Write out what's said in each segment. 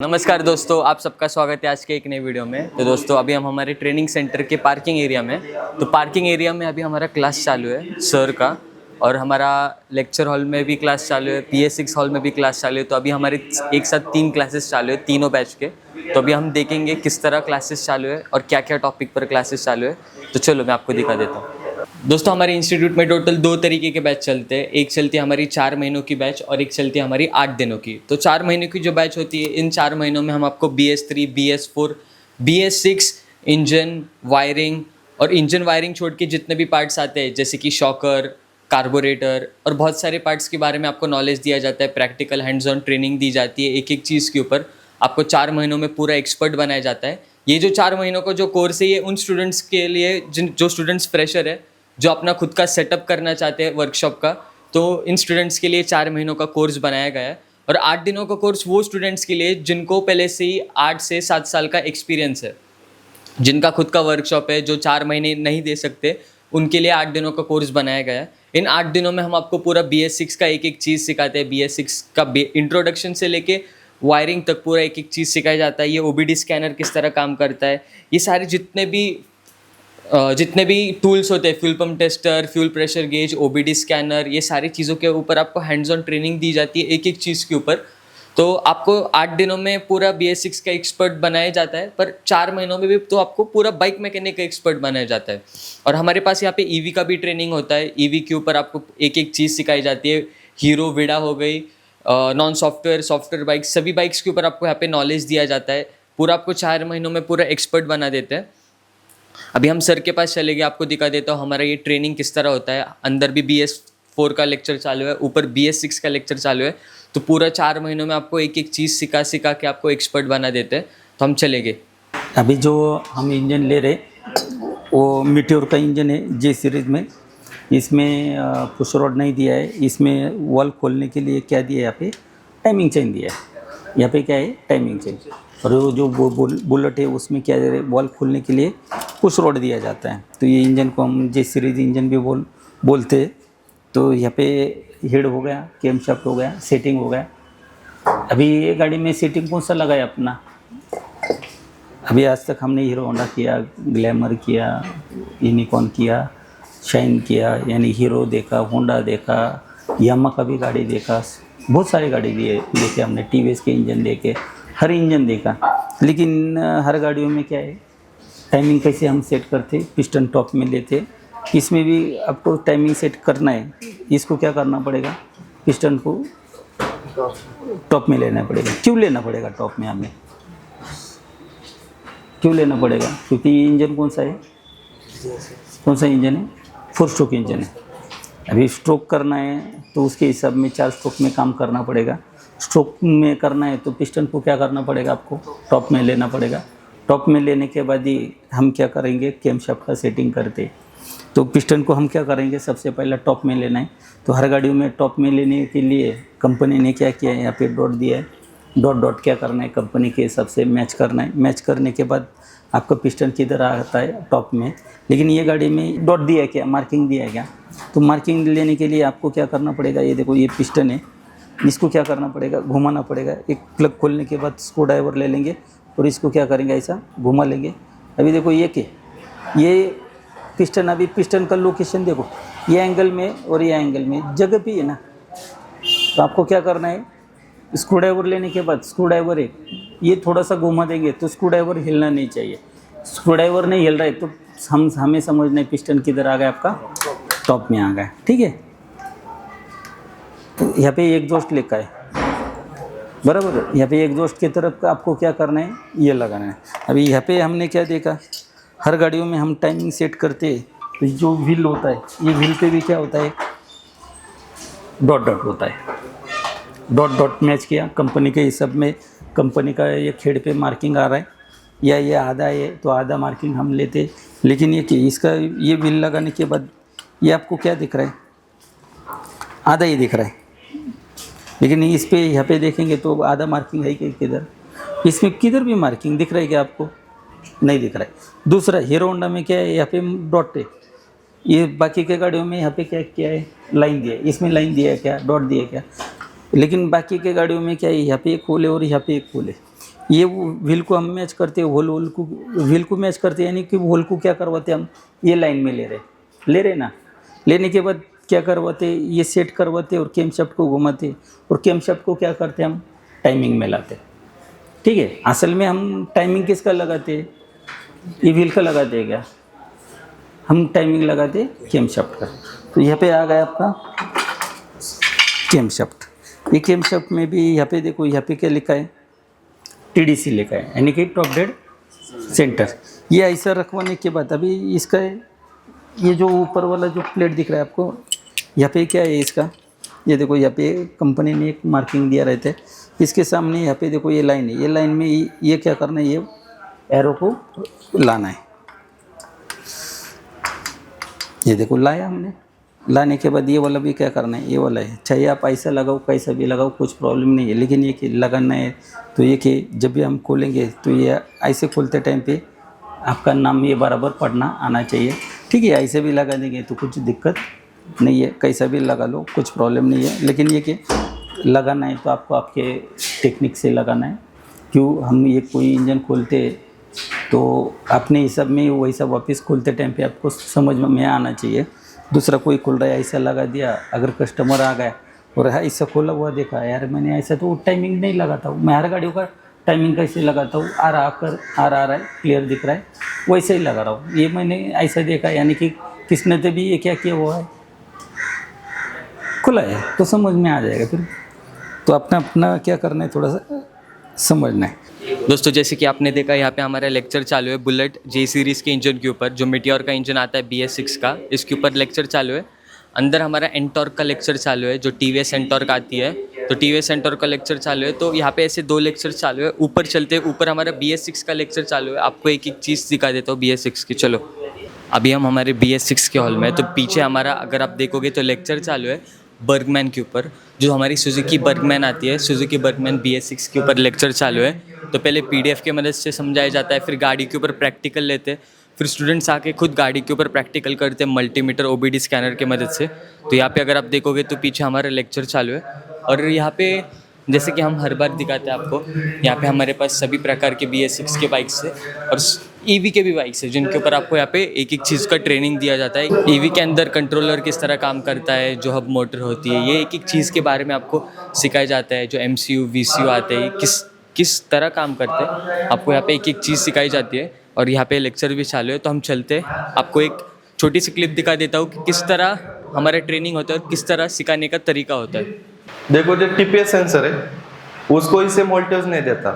नमस्कार दोस्तों, आप सबका स्वागत है आज के एक नए वीडियो में। तो दोस्तों अभी हम हमारे ट्रेनिंग सेंटर के पार्किंग एरिया में तो पार्किंग एरिया में अभी हमारा क्लास चालू है सर का, और हमारा लेक्चर हॉल में भी क्लास चालू है, PS6 हॉल में भी क्लास चालू है। तो अभी हमारे एक साथ 3 क्लासेस चालू है, तीनों बैच के। तो अभी हम देखेंगे किस तरह क्लासेस चालू है और क्या क्या टॉपिक पर क्लासेस चालू है। तो चलो मैं आपको दिखा देता हूँ। दोस्तों हमारे इंस्टीट्यूट में टोटल 2 तरीके के बैच चलते हैं। एक चलती है हमारी 4 महीनों की बैच और एक चलती है हमारी 8 दिनों की। तो 4 महीनों की जो बैच होती है, इन 4 महीनों में हम आपको BS3, BS4, BS6 engine wiring और इंजन वायरिंग छोड़ के जितने भी पार्ट्स आते हैं, जैसे कि शॉकर, कार्बोरेटर और बहुत सारे पार्ट्स के बारे में आपको नॉलेज दिया जाता है। प्रैक्टिकल हैंड्स ऑन ट्रेनिंग दी जाती है एक एक चीज़ के ऊपर। आपको 4 महीनों में पूरा एक्सपर्ट बनाया जाता है। ये जो 4 महीनों का जो कोर्स है, ये उन स्टूडेंट्स के लिए जो स्टूडेंट्स फ्रेशर है, जो अपना खुद का सेटअप करना चाहते हैं वर्कशॉप का, तो इन स्टूडेंट्स के लिए 4 महीनों का कोर्स बनाया गया है। और 8 दिनों का कोर्स वो स्टूडेंट्स के लिए जिनको पहले से ही 8 से 7 साल का एक्सपीरियंस है, जिनका खुद का वर्कशॉप है, जो 4 महीने नहीं दे सकते, उनके लिए 8 दिनों का कोर्स बनाया गया है। इन 8 दिनों में हम आपको पूरा BS6 का एक एक चीज़ सिखाते हैं। BS6 का इंट्रोडक्शन से लेके वायरिंग तक पूरा एक एक चीज़ सिखाया जाता है। ये OBD स्कैनर किस तरह काम करता है, ये सारे जितने भी टूल्स होते हैं, fuel pump tester, fuel pressure gauge, OBD scanner, ये सारी चीज़ों के ऊपर आपको हैंड्स ऑन ट्रेनिंग दी जाती है एक एक चीज़ के ऊपर। तो आपको 8 दिनों में पूरा BS6 का एक्सपर्ट बनाया जाता है, पर 4 महीनों में भी तो आपको पूरा बाइक मैकेनिक का एक्सपर्ट बनाया जाता है। और हमारे पास यहाँ पे EV का भी ट्रेनिंग होता है। EV के ऊपर आपको एक एक चीज़ सिखाई जाती है। हीरो, विडा हो गई, नॉन सॉफ्टवेयर बाइक, सभी बाइक्स के ऊपर आपको यहाँ पे नॉलेज दिया जाता है। पूरा आपको 4 महीनों में पूरा एक्सपर्ट बना देते हैं। अभी हम सर के पास चले गए, आपको दिखा देता हूँ हमारा ये ट्रेनिंग किस तरह होता है। अंदर भी BS4 का लेक्चर चालू है, ऊपर BS6 का लेक्चर चालू है। तो पूरा 4 महीनों में आपको एक एक चीज़ सिखा के आपको एक्सपर्ट बना देते हैं। तो हम चले गए। अभी जो हम इंजन ले रहे वो मीटियोर का इंजन है, J सीरीज़ में। इसमें पुश रॉड नहीं दिया है। इसमें वॉल खोलने के लिए क्या दिया है, यहाँ पे टाइमिंग चेन दिया है। यहाँ पे क्या है, टाइमिंग चेन। और वो जो बुलेट है उसमें क्या दे रहे, वॉल खोलने के लिए पुश रॉड दिया जाता है। तो ये इंजन को हम J सीरीज़ इंजन भी बोलते हैं। तो यहाँ पे हेड हो गया, कैम शाफ्ट हो गया, सेटिंग हो गया। अभी ये गाड़ी में सेटिंग कौन सा लगा है अपना? अभी आज तक हमने हीरो होंडा किया, ग्लैमर किया, यूनिकॉर्न किया, शाइन किया, यानी हीरो देखा, होंडा देखा, यामा का भी गाड़ी देखा, बहुत सारी गाड़ी देखे हमने। TVS के इंजन देखे, हर इंजन देखा। लेकिन हर गाड़ियों में क्या है, टाइमिंग कैसे हम सेट करते, पिस्टन टॉप में लेते। इसमें भी आपको टाइमिंग सेट करना है। इसको क्या करना पड़ेगा, पिस्टन को टॉप में लेना पड़ेगा। क्यों लेना पड़ेगा टॉप में? हमें क्यों लेना पड़ेगा? क्योंकि ये इंजन कौन सा है, कौन सा इंजन है? 4 स्ट्रोक इंजन है। अभी स्ट्रोक करना है तो उसके हिसाब में 4 स्ट्रोक में काम करना पड़ेगा। स्ट्रोक में करना है तो पिस्टन को क्या करना पड़ेगा, आपको टॉप में लेना पड़ेगा। टॉप में लेने के बाद ही हम क्या करेंगे, कैम शाफ्ट का सेटिंग करते। तो पिस्टन को हम क्या करेंगे, सबसे पहले टॉप में लेना है। तो हर गाड़ियों में टॉप में लेने के लिए कंपनी ने क्या किया है, यहाँ पे डॉट दिया है। डॉट क्या करना है, कंपनी के हिसाब से मैच करना है। मैच करने के बाद आपका पिस्टन किधर आता है, टॉप में। लेकिन ये गाड़ी में डॉट दिया है क्या, मार्किंग दिया है क्या? तो मार्किंग लेने के लिए आपको क्या करना पड़ेगा, ये देखो ये पिस्टन है, इसको क्या करना पड़ेगा, घुमाना पड़ेगा। एक प्लग खोलने के बाद स्क्रू ड्राइवर ले लेंगे और इसको क्या करेंगे, ऐसा घुमा लेंगे। अभी देखो ये पिस्टन, अभी पिस्टन का लोकेशन देखो, ये एंगल में और ये एंगल में जगह भी है ना। तो आपको क्या करना है, स्क्रू ड्राइवर लेने के बाद, स्क्रू ड्राइवर है ये थोड़ा सा घुमा देंगे तो स्क्रू ड्राइवर हिलना नहीं चाहिए। स्क्रू ड्राइवर नहीं हिल रहा है तो हमें समझना है पिस्टन किधर आ गया, आपका टॉप में आ गया। ठीक है। तो यहाँ पे एग्जॉस्ट लिखा है, बराबर। यहाँ पे एग्जॉस्ट की तरफ आपको क्या करना है, ये लगाना है। अभी यहाँ पे हमने क्या देखा, हर गाड़ियों में हम टाइमिंग सेट करते हैं तो जो व्हील होता है, ये व्हील पे भी क्या होता है, डॉट होता है। डॉट मैच किया कंपनी के हिसाब में। कंपनी का ये खेड़ पे मार्किंग आ रहा है या ये आधा है तो आधा मार्किंग हम लेते। लेकिन इसका ये व्हील लगाने के बाद ये आपको क्या दिख रहा है, आधा ही दिख रहा है। लेकिन इस पे यहाँ पे देखेंगे तो आधा मार्किंग है कि किधर, इसमें किधर भी मार्किंग दिख रहा है क्या आपको? नहीं दिख रहा है। दूसरा हीरो होंडा में क्या है, यहाँ पे डॉट है। ये बाकी के गाड़ियों में यहाँ पे क्या है, लाइन दिया है। इसमें लाइन दिया है क्या, डॉट दिया है क्या? लेकिन बाकी के गाड़ियों में क्या है, यहाँ पे एक होल है और यहाँ पे एक होल है। ये व्हील को हम मैच करते हैं, व्हील को मैच करते हैं, यानी कि व्हील को क्या करवाते हैं हम, ये लाइन में ले रहे ना। लेने के बाद क्या करवाते, ये सेट करवाते और कैमशाफ्ट को घुमाते, और कैमशाफ्ट को क्या करते हम, टाइमिंग में लाते। ठीक है, असल में हम टाइमिंग किसका लगाते, ये व्हील का लगाते हैं क्या, हम टाइमिंग लगाते कैमशाफ्ट का। तो यहाँ पे आ गया आपका कैमशाफ्ट। ये कैमशाफ्ट में भी यहाँ पे देखो, यहाँ पे क्या लिखा है, TDC लिखा है, यानी कि टॉप डेड सेंटर। ये ऐसा रखवाने के बाद अभी इसका ये जो ऊपर वाला जो प्लेट दिख रहा है आपको, यहाँ पे क्या है इसका, ये देखो यहाँ पे कंपनी ने एक मार्किंग दिया रहता है, इसके सामने यहाँ पे देखो ये लाइन है, ये लाइन में ये क्या करना है, ये एरो को लाना है। ये देखो लाया हमने, लाने के बाद ये वाला भी क्या करना है, ये वाला है। चाहे आप ऐसा लगाओ, कैसा भी लगाओ, कुछ प्रॉब्लम नहीं है, लेकिन ये कि लगाना है तो ये कि जब भी हम खोलेंगे तो ये ऐसे खोलते टाइम पे आपका नाम ये बराबर पढ़ना आना चाहिए। ठीक है, ऐसे भी लगा देंगे तो कुछ दिक्कत नहीं है, कैसा भी लगा लो, कुछ प्रॉब्लम नहीं है, लेकिन ये कि लगाना है तो आपको आपके टेक्निक से लगाना है। क्यों, हम ये कोई इंजन खोलते तो अपने हिसाब में वैसा वापस खोलते टाइम पे आपको समझ में आना चाहिए। दूसरा कोई खोल रहा है, ऐसा लगा दिया, अगर कस्टमर आ गया और हाँ ऐसा खोला हुआ देखा, यार मैंने ऐसा तो टाइमिंग नहीं लगाता हूँ, मैं हर गाड़ियों का टाइमिंग कैसे लगाता हूँ, आ रहा है क्लियर दिख रहा है, वैसे ही लगा रहा हूँ, ये मैंने ऐसा देखा, यानी कि किसने तो भी ये क्या किया हुआ है, खुला है, तो समझ में आ जाएगा। फिर तो अपना क्या करना है, थोड़ा सा समझना है। दोस्तों जैसे कि आपने देखा, यहाँ पे हमारा लेक्चर चालू है बुलेट J सीरीज़ के इंजन के ऊपर, जो मीटियोर का इंजन आता है BS6 का, इसके ऊपर लेक्चर चालू है। अंदर हमारा एंटॉर्क का लेक्चर चालू है, जो TVS एंटॉर्क आती है, तो TVS एंटॉर्क का लेक्चर चालू है। तो यहाँ पे ऐसे 2 लेक्चर चालू है। ऊपर चलते हैं, ऊपर हमारा BS6 का लेक्चर चालू है। आपको एक एक चीज़ दिखा देता हूँ BS6 की। चलो, अभी हम हमारे BS6 के हॉल में, तो पीछे हमारा अगर आप देखोगे तो लेक्चर चालू है बर्गमैन के ऊपर, जो हमारी सुजुकी बर्गमैन आती है, सुजुकी बर्गमैन BS6 के ऊपर लेक्चर चालू है। तो पहले PDF के मदद से समझाया जाता है, फिर गाड़ी के ऊपर प्रैक्टिकल लेते हैं, फिर स्टूडेंट्स आके खुद गाड़ी के ऊपर प्रैक्टिकल करते हैं मल्टीमीटर OBD स्कैनर के मदद से। तो यहाँ पे अगर आप देखोगे तो पीछे हमारा लेक्चर चालू है। और यहाँ पे जैसे कि हम हर बार दिखाते हैं आपको, यहाँ पे हमारे पास सभी प्रकार के BS6 के बाइक्स है और EV के भी बाइक्स है, जिनके ऊपर आपको यहाँ पे एक एक चीज़ का ट्रेनिंग दिया जाता है। EV के अंदर कंट्रोलर किस तरह काम करता है, जो हब मोटर होती है, ये एक एक चीज़ के बारे में आपको सिखाया जाता है। जो MCU VCU आते हैं, किस तरह काम करते हैं, आपको यहाँ पे एक एक चीज़ सिखाई जाती है। और यहाँ पे लेक्चर भी चालू है। तो हम चलते, आपको एक छोटी सी क्लिप दिखा देता हूँ कि किस तरह हमारा ट्रेनिंग होता है और किस तरह सिखाने का तरीका होता है। देखो, जो TPS सेंसर है उसको इसे वोल्टेज नहीं देता।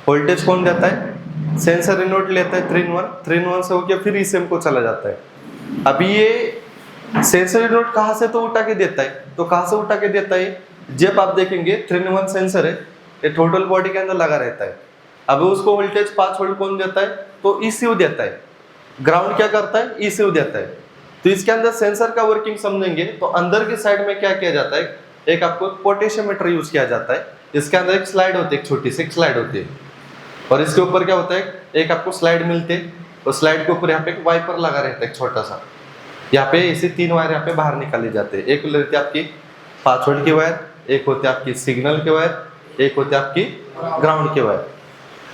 वोल्टेज कौन देता है? सेंसर इनवर्ट लेता है 3 in 1 से होकर फिर ECM को चला जाता है। अभी ये सेंसर इनवर्ट कहाँ से तो उठा के देता है, तो कहाँ से उठा के देता है? जब आप देखेंगे 3 in 1 सेंसर है, ये टोटल बॉडी के अंदर लगा रहता है। अभी उसको वोल्टेज 5 वोल्ट कौन देता है? तो ECU देता है। ग्राउंड क्या करता है? ECU देता है। तो इसके अंदर सेंसर का वर्किंग समझेंगे तो अंदर की साइड में क्या किया जाता है, एक आपको पोटेशियोमीटर यूज किया जाता है। इसके अंदर एक स्लाइड होती है, एक छोटी सी स्लाइड होती है, और इसके ऊपर क्या होता है, एक आपको स्लाइड मिलते है, और स्लाइड के ऊपर यहाँ पे एक वाइपर लगा रहता है छोटा सा। यहाँ पे ऐसे 3 वायर यहाँ पे बाहर निकाली जाते हैं। एक रहती है आपकी 5 वोल्ट की वायर, एक होती है आपकी सिग्नल की वायर, एक होती है आपकी ग्राउंड की वायर।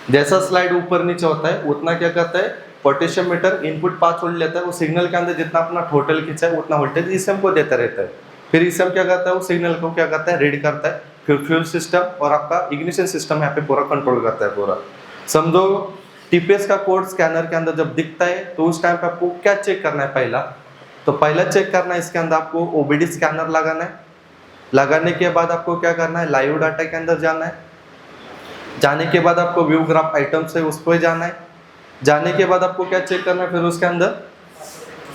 जैसा स्लाइड ऊपर नीचे होता है उतना क्या करता है, पोटेशियोमीटर इनपुट 5 वोल्ट लेता है, वो सिग्नल के अंदर जितना अपना टोटल खींचा है उतना वोल्टेज ECM को देता रहता है। फिर ECM क्या करता है, वो सिग्नल को क्या करता है, रीड करता है। फिर फ्यूल सिस्टम और आपका इग्निशन सिस्टम यहाँ पे पूरा कंट्रोल करता है पूरा। समझो TPS का कोड स्कैनर के अंदर जब दिखता है तो उस टाइम पे आपको क्या चेक करना है? पहला चेक करना है, इसके अंदर आपको OBD स्कैनर लगाना है। लगाने के बाद आपको क्या करना है, लाइव डाटा के अंदर जाना है। जाने के बाद आपको व्यू ग्राफ आइटम्स है उस पर जाना है। जाने के बाद आपको क्या चेक करना है, फिर उसके अंदर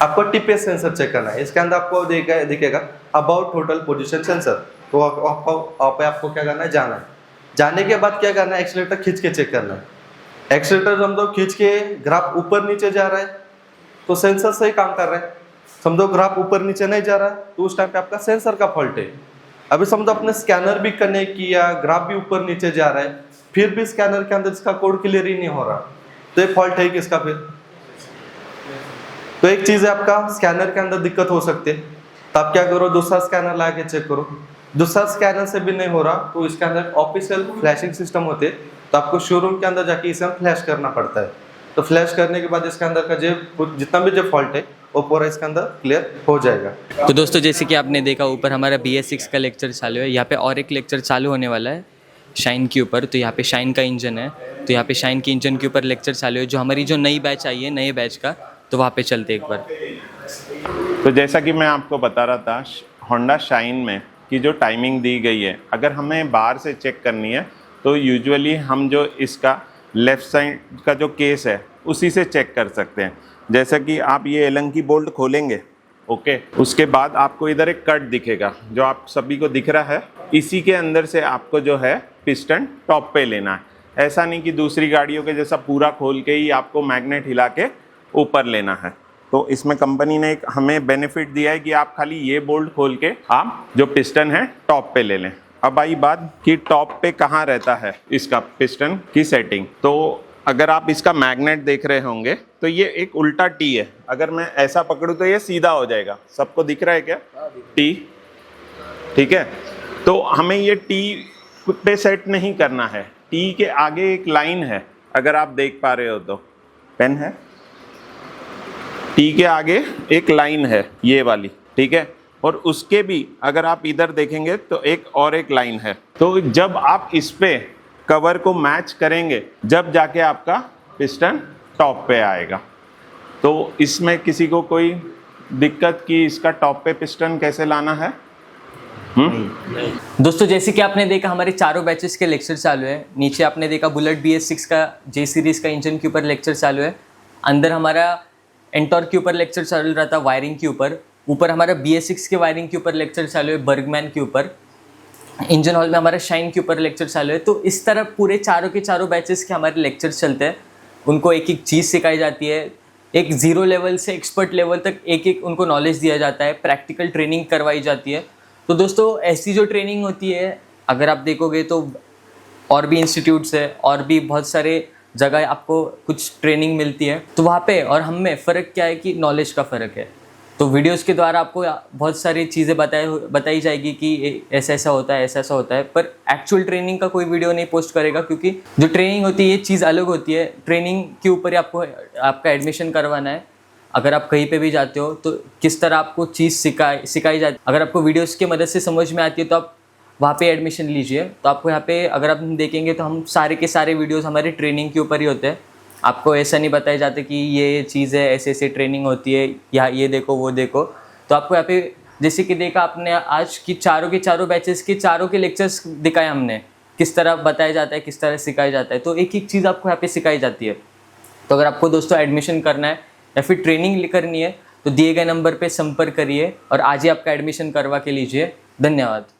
आपको TPS सेंसर चेक करना है। इसके अंदर आपको दिखेगा अबाउट टोटल पोजीशन सेंसर, तो आपको क्या करना है, जाना है। जाने के बाद क्या करना है, एक्सीलरेटर खींच के चेक करना है। एक्सीलरेटर समझो खींच के ग्राफ ऊपर नीचे जा रहा है तो सेंसर सही काम कर रहा है। समझो ग्राफ ऊपर नीचे नहीं जा रहा तो उस टाइम पे आपका सेंसर का फॉल्ट है। अभी समझो आपने स्कैनर भी कनेक्ट किया, ग्राफ भी ऊपर नीचे जा रहा है, फिर भी स्कैनर के अंदर इसका कोड क्लियर ही नहीं हो रहा, तो ये फॉल्ट है किसका? फिर तो एक चीज है, आपका स्कैनर के अंदर दिक्कत हो सकती है, तो आप क्या करो, दूसरा स्कैनर ला के चेक करो। दूसरा स्कैनर से भी नहीं हो रहा तो इसके अंदर ऑफिशियल फ्लैशिंग सिस्टम होते हैं, तो आपको शोरूम के अंदर जाके इसे हम फ्लैश करना पड़ता है। तो फ्लैश करने के बाद इसके अंदर का जितना भी जो फॉल्ट है वो पूरा इसके अंदर क्लियर हो जाएगा। तो दोस्तों जैसे कि आपने देखा ऊपर हमारा BS6 का लेक्चर चालू है, यहाँ पे और एक लेक्चर चालू होने वाला है शाइन के ऊपर। तो यहाँ पे शाइन का इंजन है, तो यहाँ पे शाइन के इंजन के ऊपर लेक्चर चालू है। जो हमारी जो नई बैच आई है नए बैच का, तो वहाँ पे चलते एक बार। तो जैसा कि मैं आपको बता रहा था, होंडा शाइन में की जो टाइमिंग दी गई है, अगर हमें बाहर से चेक करनी है तो यूजुअली हम जो इसका लेफ़्ट साइड का जो केस है उसी से चेक कर सकते हैं। जैसा कि आप ये एलन की बोल्ट खोलेंगे, ओके, उसके बाद आपको इधर एक कट दिखेगा जो आप सभी को दिख रहा है। इसी के अंदर से आपको जो है पिस्टन टॉप पे लेना है। ऐसा नहीं कि दूसरी गाड़ियों के जैसा पूरा खोल के ही आपको मैग्नेट हिला के ऊपर लेना है। तो इसमें कंपनी ने एक हमें बेनिफिट दिया है कि आप खाली ये बोल्ट खोल के आप जो पिस्टन है टॉप पे ले लें। अब आई बात कि टॉप पे कहाँ रहता है इसका पिस्टन की सेटिंग। तो अगर आप इसका मैग्नेट देख रहे होंगे तो ये एक उल्टा टी है। अगर मैं ऐसा पकड़ूं तो ये सीधा हो जाएगा। सबको दिख रहा है क्या टी? ठीक है, तो हमें ये टी पे सेट नहीं करना है। टी के आगे एक लाइन है, अगर आप देख पा रहे हो तो, पेन है, टी के आगे एक लाइन है ये वाली, ठीक है, और उसके भी अगर आप इधर देखेंगे तो एक लाइन है। तो जब आप इस पे कवर को मैच करेंगे जब जाके आपका पिस्टन टॉप पे आएगा। तो इसमें किसी को कोई दिक्कत कि इसका टॉप पे पिस्टन कैसे लाना है? दोस्तों जैसे कि आपने देखा हमारे चारों बैचेस के लेक्चर चालू है। नीचे आपने देखा बुलेट BS6 का J सीरीज़ का इंजन के ऊपर लेक्चर चालू है। अंदर हमारा एंटॉर्क के ऊपर लेक्चर चालू रहा था वायरिंग के ऊपर। ऊपर हमारा BS6 के वायरिंग के ऊपर लेक्चर चालू है बर्गमैन के ऊपर। इंजन हॉल में हमारा शाइन के ऊपर लेक्चर चालू है। तो इस तरह पूरे चारों के चारों बैचेस के हमारे लेक्चर्स चलते हैं। उनको एक एक चीज़ सिखाई जाती है। एक ज़ीरो लेवल से एक्सपर्ट लेवल तक एक एक उनको नॉलेज दिया जाता है। प्रैक्टिकल ट्रेनिंग करवाई जाती है। तो दोस्तों ऐसी जो ट्रेनिंग होती है, अगर आप देखोगे तो और भी इंस्टीट्यूट्स है और भी बहुत सारे जगह आपको कुछ ट्रेनिंग मिलती है। तो वहाँ पे और हम में फ़र्क क्या है कि नॉलेज का फ़र्क है। तो वीडियोस के द्वारा आपको बहुत सारी चीज़ें बताई जाएगी कि ऐसा ऐसा होता है, ऐसा ऐसा होता है, पर एक्चुअल ट्रेनिंग का कोई वीडियो नहीं पोस्ट करेगा, क्योंकि जो ट्रेनिंग होती है ये चीज़ अलग होती है। ट्रेनिंग के ऊपर ही आपको आपका एडमिशन करवाना है। अगर आप कहीं पे भी जाते हो तो किस तरह आपको चीज़ सिखाई जाती है। अगर आपको वीडियोस की मदद से समझ में आती है तो आप वहाँ पे एडमिशन लीजिए। तो आपको यहाँ पे अगर आप देखेंगे तो हम सारे के सारे वीडियोस हमारे ट्रेनिंग के ऊपर ही होते हैं। आपको ऐसा नहीं बताया जाता कि ये चीज़ है, ऐसे ऐसे ट्रेनिंग होती है, या ये देखो वो देखो। तो आपको यहाँ पे जैसे कि देखा आपने आज की चारों के चारों बैचेस के चारों के लेक्चर्स दिखाए हमने, किस तरह बताया जाता है, किस तरह सिखाया जाता है। तो एक एक चीज़ आपको यहाँ पे सिखाई जाती है। तो अगर आपको दोस्तों एडमिशन करना है या फिर ट्रेनिंग करनी है तो दिए गए नंबर पे संपर्क करिए और आज ही आपका एडमिशन करवा के लीजिए। धन्यवाद।